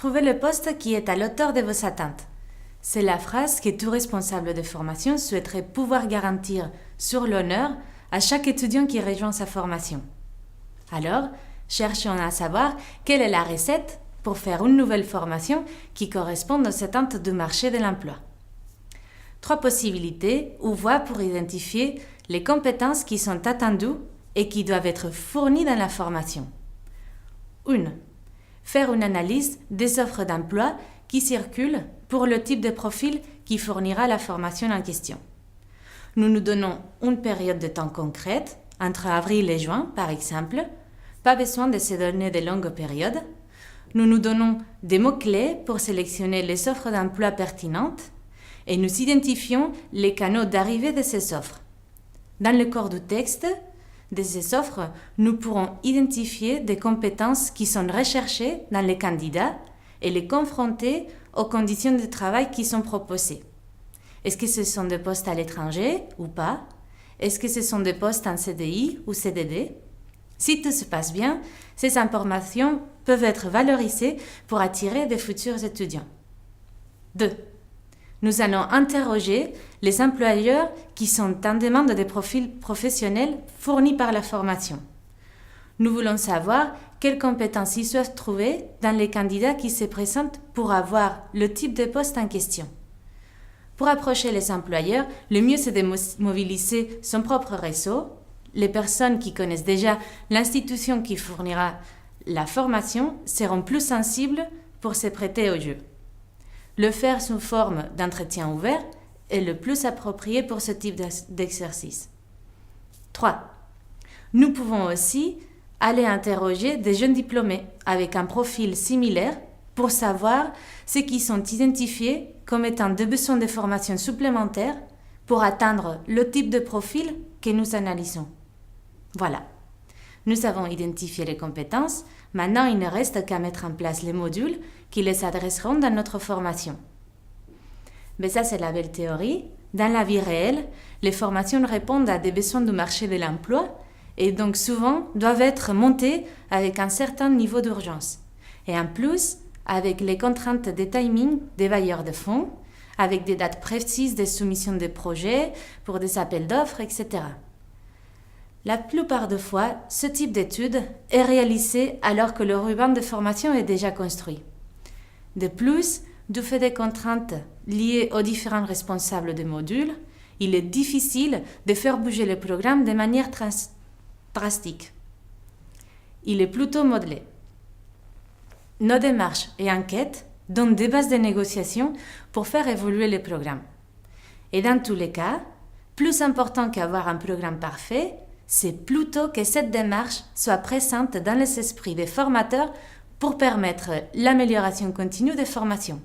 trouvez le poste qui est à l'auteur de vos attentes. C'est la phrase que tout responsable de formation souhaiterait pouvoir garantir sur l'honneur à chaque étudiant qui rejoint sa formation. Alors, cherchons à savoir quelle est la recette pour faire une nouvelle formation qui corresponde aux attentes du marché de l'emploi. 3 possibilités ou voies pour identifier les compétences qui sont attendues et qui doivent être fournies dans la formation. 1. Faire une analyse des offres d'emploi qui circulent pour le type de profil qui fournira la formation en question. Nous nous donnons une période de temps concrète, entre avril et juin par exemple. Pas besoin de se donner de longues périodes. Nous nous donnons des mots-clés pour sélectionner les offres d'emploi pertinentes et nous identifions les canaux d'arrivée de ces offres. Dans le corps du texte de ces offres, nous pourrons identifier des compétences qui sont recherchées dans les candidats et les confronter aux conditions de travail qui sont proposées. Est-ce que ce sont des postes à l'étranger ou pas? Est-ce que ce sont des postes en CDI ou CDD? Si tout se passe bien, ces informations peuvent être valorisées pour attirer de futurs étudiants. 2. Nous allons interroger les employeurs qui sont en demande des profils professionnels fournis par la formation. Nous voulons savoir quelles compétences ils doivent trouver dans les candidats qui se présentent pour avoir le type de poste en question. Pour approcher les employeurs, le mieux c'est de mobiliser son propre réseau. Les personnes qui connaissent déjà l'institution qui fournira la formation seront plus sensibles pour se prêter au jeu. Le faire sous forme d'entretien ouvert est le plus approprié pour ce type d'exercice. 3. Nous pouvons aussi aller interroger des jeunes diplômés avec un profil similaire pour savoir ce qui sont identifiés comme étant des besoins de formation supplémentaires pour atteindre le type de profil que nous analysons. Voilà, nous avons identifié les compétences, maintenant il ne reste qu'à mettre en place les modules qui les adresseront dans notre formation. Mais ça c'est la belle théorie. Dans la vie réelle, les formations répondent à des besoins du marché de l'emploi et donc souvent doivent être montées avec un certain niveau d'urgence. Et en plus, avec les contraintes de timing des bailleurs de fonds, avec des dates précises de soumission des projets pour des appels d'offres, etc. La plupart des fois, ce type d'étude est réalisé alors que le ruban de formation est déjà construit. De plus, du fait des contraintes liées aux différents responsables des modules, il est difficile de faire bouger le programme de manière drastique. Il est plutôt modelé. Nos démarches et enquêtes donnent des bases de négociation pour faire évoluer le programme. Et dans tous les cas, plus important qu'avoir un programme parfait, c'est plutôt que cette démarche soit présente dans les esprits des formateurs pour permettre l'amélioration continue des formations.